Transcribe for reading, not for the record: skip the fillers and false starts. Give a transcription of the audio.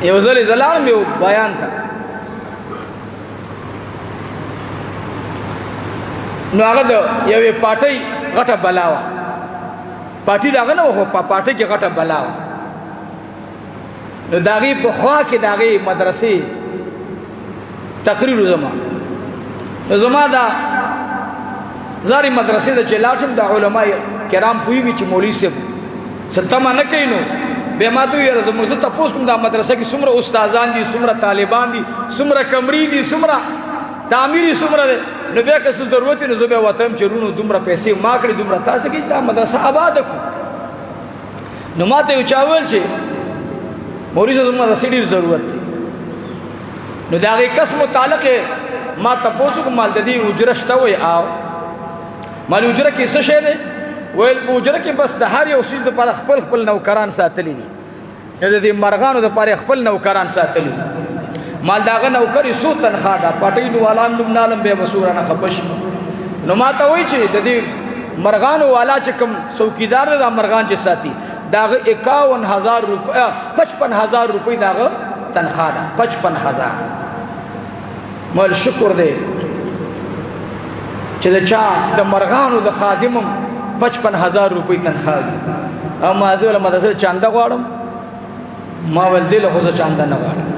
یو ځل زه لاړم یو بیان ته، نو هغه د یوې پاټۍ غټه بلا وه، پاټي د هغه نه وه خو په پاټۍ کې غټه بلا وه. نو د هغې په خوا کې د هغې مدرسې تقریر زما، نو زما دا زارې مدرسې ده چې لاړ شم، د علما کرام پوهېږي چې مولوي صاحب څه تمه نه کوي، نو بیا ما ته وویل زموږ زه تپوس کوم دا مدرسه کې څومره استادان دي، څومره طالبان دي، څومره کمرې دي، څومره تعمیر یې څومره دی، نو بیا که څه ضرورت وي نو زه بیا ورته وایم چې وروڼو دومره پیسې ما کړې، دومره تاسو کې دا مدرسه آباده کړو. نو ما ته یو چا وویل چې مولوي صاحب زموږ مدرسې ډېر ضرورت دی. نو د هغې کس متعلق ما تپوس وکړم، مال د دې اجره شته؟ وایي آو. مال اجره کې څه شی دی؟ ویل په اجره کې بس د هر یو څیز دپاره خپل خپل نوکران ساتلي دي، د دې مرغانو دپاره خپل نوکران ساتلي. مال د هغه نوکر یې څو تنخوا ده، پاټۍ نو والان نوم نالم بیا به څو رانه خفه شي. نو ما ته وایي چې د دې مرغانو والا چې کوم څوکیدار دی دا مرغان چې ساتي د هغه 51,000 روپۍ 55,000 روپۍ د هغه تنخوا ده، 55,000. مال شکر دی چې د چا د مرغانو د خادمم 55,000 روپۍ تنخوا وي. او ما زه ویله مدرسې چانده غواړم، ما ویل دې له خو زه چانده نه غواړم.